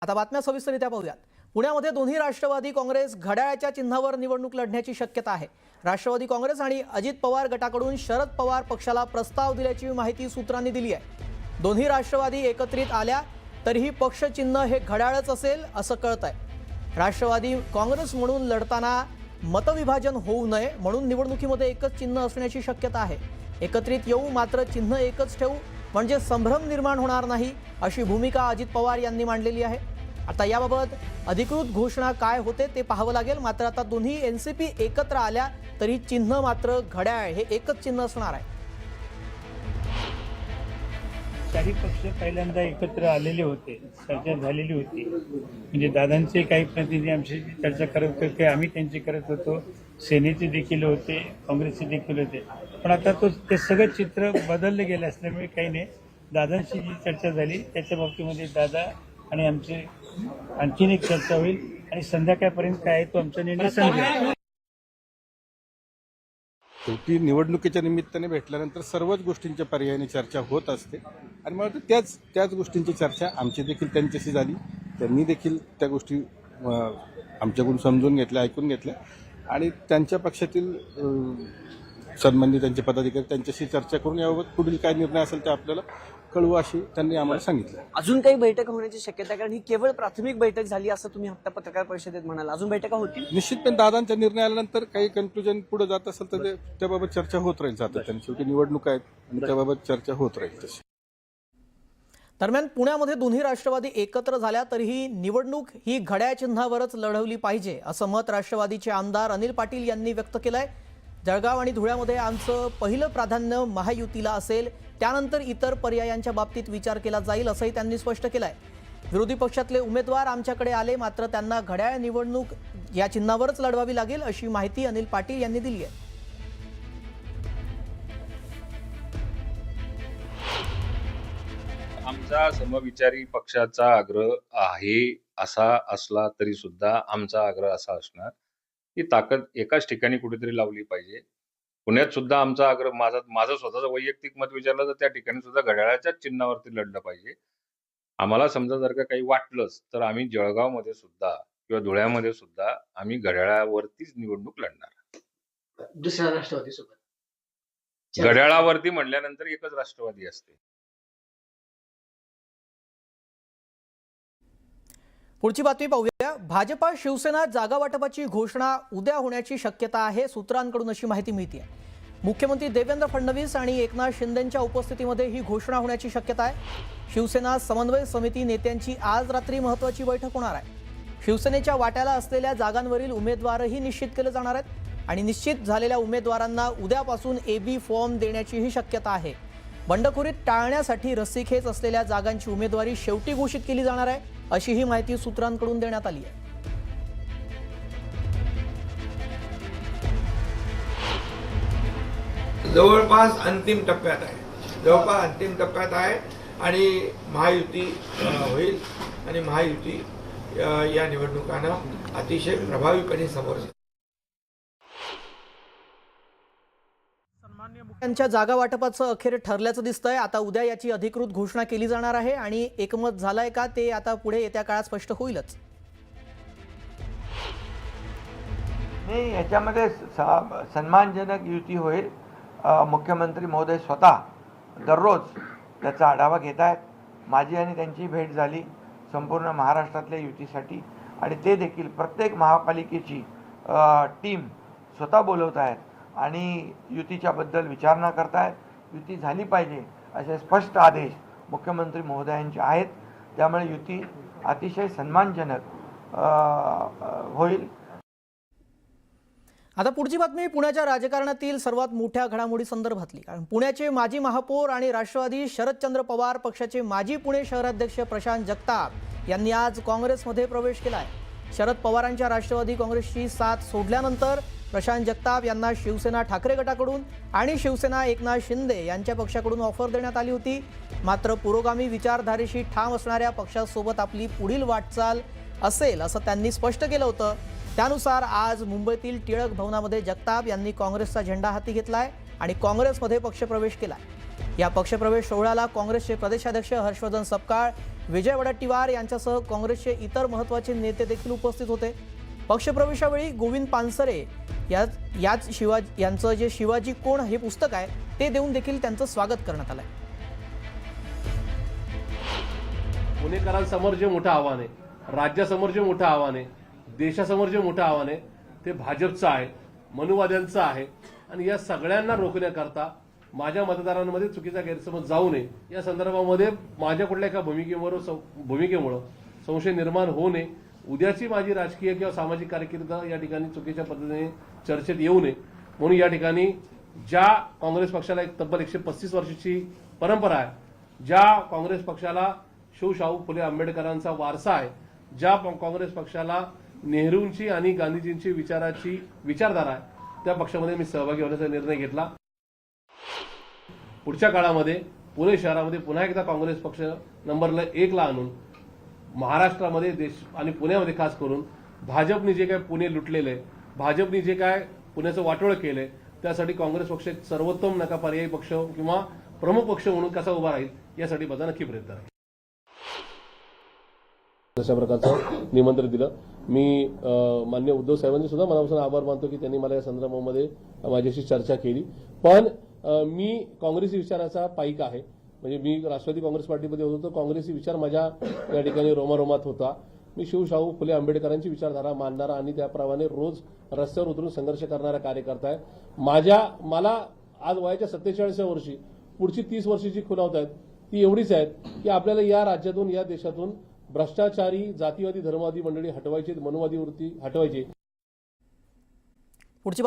आता बातम्या सविस्तररित्या पाहूयात। पुण्यामध्ये दोन्ही राष्ट्रवादी काँग्रेस घड्याळाच्या चिन्हावर निवडणूक लढण्याची शक्यता आहे। राष्ट्रवादी काँग्रेस आणि अजित पवार गटाकडून शरद पवार पक्षाला प्रस्ताव दिल्याची माहिती सूत्रांनी दिली आहे। दोन्ही राष्ट्रवादी एकत्रित आल्या तरीही पक्ष चिन्ह हे घड्याळच असेल असं कळतंय। राष्ट्रवादी काँग्रेस म्हणून लढताना मतविभाजन होऊ नये म्हणून निवडणुकीमध्ये एकच चिन्ह असण्याची शक्यता आहे। एकत्रित येऊ मात्र चिन्ह एकच ठेवू म्हणजे संभ्रम निर्माण होणार नाही अशी भूमिका अजित पवार यांनी मांडलेली आहे। आता याबाबत अधिकृत घोषणा काय होते ते पाहावं लागेल। मात्र आता दोन्ही एनसीपी एकत्र आल्या तरी चिन्ह मात्र घड्याळ हे एकच चिन्ह असणार आहे। काही पक्ष पहिल्यांदा एकत्र आलेले होते, चर्चा झालेली होती। म्हणजे दादांचे काही प्रतिनिधी आमच्याशी चर्चा करत होते, आम्ही त्यांची करत होतो, सेनेचे देखील होते, काँग्रेसचे देखील होते। पण आता ते सगळं चित्र बदललं गेलं असल्यामुळे काही नाही। दादांशी जी चर्चा झाली त्याच्या बाबतीमध्ये दादा आणि आमचे आणखीन एक चर्चा होईल आणि संध्याकाळपर्यंत काय आहे तो आमचा निर्णय सांगेल। शेवटी निवडणुकीच्या निमित्ताने भेटल्यानंतर सर्वच गोष्टींच्या पर्यायाने चर्चा होत असते आणि मला वाटतं त्याच गोष्टींची चर्चा आमची देखील त्यांच्याशी झाली। त्यांनी देखील त्या गोष्टी आमच्याकडून समजून घेतल्या, ऐकून घेतल्या आणि त्यांच्या पक्षातील सन्माननीय त्यांचे पदाधिकारी त्यांच्याशी चर्चा करून याबाबत पुढील काय निर्णय असेल ते आपल्याला कळवू अशी त्यांनी आम्हाला सांगितलं। अजून काही बैठक होण्याची शक्यता, कारण ही केवळ प्राथमिक बैठक झाली असं तुम्ही आता पत्रकार परिषदेत म्हणाल, अजून बैठका होतील? निश्चितपणे दादांच्या निर्णय आल्यानंतर काही कन्क्लुजन पुढे जात असेल तर त्याबाबत चर्चा होत राहील। सातत्याने शेवटी निवडणूक आहेत आणि त्याबाबत चर्चा होत राहील तशी। दरम्यान पुण्यामध्ये दोन्ही राष्ट्रवादी एकत्र झाल्या तरीही निवडणूक ही घड्याळ चिन्हावरच लढवली पाहिजे असं मत राष्ट्रवादीचे आमदार अनिल पाटील यांनी व्यक्त केलंय। जळगाव आणि धुळ्यामध्ये आमचं पहिलं प्राधान्य महायुतीला असेल, त्यानंतर इतर पर्यायांच्या बाबतीत विचार केला जाईल असंही त्यांनी स्पष्ट केलंय। विरोधी पक्षातले उमेदवार आमच्याकडे आले मात्र त्यांना घड्याळ निवडणूक या चिन्हावरच लढवावी लागेल अशी माहिती अनिल पाटील यांनी दिली आहे। आमचा समविचारी पक्षाचा आग्रह आहे असा असला तरी सुद्धा आमचा आग्रह असा असणार की ताकद एकाच ठिकाणी कुठेतरी लावली पाहिजे। पुण्यात सुद्धा आमचा आग्रह माझं स्वतःचं वैयक्तिक मत विचारलं तर त्या ठिकाणी सुद्धा घड्याळाच्याच चिन्हावरती लढलं पाहिजे। आम्हाला समजा जर का काही वाटलंच तर आम्ही जळगावमध्ये सुद्धा किंवा धुळ्यामध्ये सुद्धा आम्ही घड्याळावरतीच निवडणूक लढणार। दुसऱ्या राष्ट्रवादी सोबत घड्याळावरती म्हणल्यानंतर एकच राष्ट्रवादी असते। पुढची बातमी पाहूया। भाजपा शिवसेना जागा वाटपाची घोषणा उद्या होण्याची शक्यता आहे, सूत्रांकडून अशी माहिती मिळते। मुख्यमंत्री देवेंद्र फडणवीस आणि एकनाथ शिंदेंच्या उपस्थितीमध्ये ही घोषणा होण्याची शक्यता आहे। शिवसेना समन्वय समिती नेत्यांची आज रात्री महत्त्वाची बैठक होणार आहे। शिवसेनेच्या वाट्याला असलेल्या जागांवरील उमेदवारही निश्चित केले जाणार आहेत आणि निश्चित झालेल्या उमेदवारांना उद्यापासून AB फॉर्म देण्याचीही शक्यता आहे। बंडखोरी टाळण्यासाठी रस्सीखेच असलेल्या जागांची उमेदवारी शेवटी घोषित केली जाणार आहे अशी ही माहिती सूत्रांकडून देण्यात आली आहे। जवळपास अंतिम टप्प्यात आहे आणि महायुती होईल आणि महायुती या निवडणुकांना अतिशय प्रभावीपणे समोर जाईल। त्यांच्या जागा वाटपाचं अखेर ठरल्याचं दिसतंय। आता उद्या याची अधिकृत घोषणा केली जाणार आहे आणि एकमत झालंय का ते आता पुढे येत्या काळात स्पष्ट होईलच। नाही, याच्यामध्ये सन्मानजनक युती होईल। मुख्यमंत्री महोदय स्वतः दररोज त्याचा आढावा घेत आहेत। माझी आणि त्यांची भेट झाली संपूर्ण महाराष्ट्रातल्या युतीसाठी आणि ते देखील प्रत्येक महापालिकेची टीम स्वतः बोलवत आहेत आणि युतीच्या बद्दल विचारणा करतायत। युती झाली पाहिजे असे स्पष्ट आदेश मुख्यमंत्री महोदयांचे आहेत। त्यामुळे युती अतिशय सन्मानजनक होईल। आता पुढची बातमी पुण्याच्या राजकारणातील सर्वात मोठ्या घडामोडी संदर्भातली। कारण पुण्याचे माजी महापौर आणि राष्ट्रवादी शरदचंद्र पवार पक्षाचे माजी पुणे शहराध्यक्ष प्रशांत जगताप यांनी आज काँग्रेसमध्ये प्रवेश केलाय। शरद पवारांच्या राष्ट्रवादी काँग्रेसची साथ सोडल्यानंतर प्रशांत जगताप यांना शिवसेना ठाकरे गटाकडून आणि शिवसेना एकनाथ शिंदे यांच्या पक्षाकडून ऑफर देण्यात आली होती। मात्र पुरोगामी विचारधारेशी ठाम असणाऱ्या पक्षासोबत आपली पुढील वाटचाल असेल असं त्यांनी स्पष्ट केलं होतं। त्यानुसार आज मुंबईतील टिळक भवनामध्ये जगताप यांनी काँग्रेसचा झेंडा हाती घेतलाय आणि काँग्रेसमध्ये पक्षप्रवेश केलाय। या पक्षप्रवेश सोहळ्याला काँग्रेसचे प्रदेशाध्यक्ष हर्षवर्धन सपकाळ, विजय वडेट्टीवार यांच्यासह काँग्रेसचे इतर महत्त्वाचे नेते देखील उपस्थित होते. पक्षप्रवेशावेळी गोविंद पानसरे यांचं जे शिवाजी कोण हे पुस्तक आहे ते देऊन देखील त्यांचं स्वागत करण्यात आलंय. पुणेकरांसमोर जे मोठं आव्हान आहे, राज्यासमोर जे मोठं आव्हान आहे, देशासमोर जे मोठं आव्हान आहे ते भाजपचं आहे, मनुवाद्यांचं आहे. आणि या सगळ्यांना रोखण्याकरता माझ्या मतदारांमध्ये चुकीचा गैरसमज जाऊ नये या संदर्भामध्ये माझ्या कुठल्या एका भूमिकेमुळं संशय निर्माण होऊ नये, उद्याची माझी राजकीय किंवा सामाजिक कारकीर्द या ठिकाणी चुकीच्या पद्धतीने चर्चेत येऊ नये म्हणून या ठिकाणी ज्या काँग्रेस पक्षाला एक तब्बल 135 वर्षाची परंपरा आहे, ज्या काँग्रेस पक्षाला शिवशाहू फुले आंबेडकरांचा वारसा आहे, ज्या काँग्रेस पक्षाला नेहरूंची आणि गांधीजींची विचारधारा आहे, त्या पक्षामध्ये मी सहभागी होण्याचा निर्णय घेतला. पुढच्या काळामध्ये पुणे शहरामध्ये पुन्हा एकदा काँग्रेस पक्ष नंबरला 1 ला आणून महाराष्ट्रामध्ये देश आणि पुण्यामध्ये खास करून भाजपने जे काय पुणे लुटलेलं आहे, भाजपने जे काय पुण्याचं वाटोळं केलंय, त्यासाठी काँग्रेस पक्ष एक सर्वोत्तम नका पर्यायी पक्ष किंवा प्रमुख पक्ष म्हणून कसा उभा राहील यासाठी माझा नक्की प्रयत्न आहे. अशा प्रकारचं निमंत्रण दिलं. मी मान्य उद्धव साहेबांनी सुद्धा मनापासून आभार मानतो की त्यांनी मला या संदर्भामध्ये माझ्याशी चर्चा केली. पण मी काँग्रेसी विचाराचा पाईक आहे. म्हणजे मी राष्ट्रवादी काँग्रेस पार्टीमध्ये होतो तर काँग्रेसी विचार माझ्या या ठिकाणी रोमारोमात होता. मी शिवशाहू फुले आंबेडकरांची विचारधारा मानणारा आणि त्याप्रमाणे रोज रस्त्यावर उतरून संघर्ष करणारा कार्यकर्ता आहे. मला आज वयाच्या 47व्या वर्षी पुढची 30 वर्षाची खुणावत आहेत ती एवढीच आहेत की आपल्याला या राज्यातून या देशातून भ्रष्टाचारी जातीवादी धर्मवादी मंडळी हटवायची, मनुवादी वृत्ती हटवायची. पुढची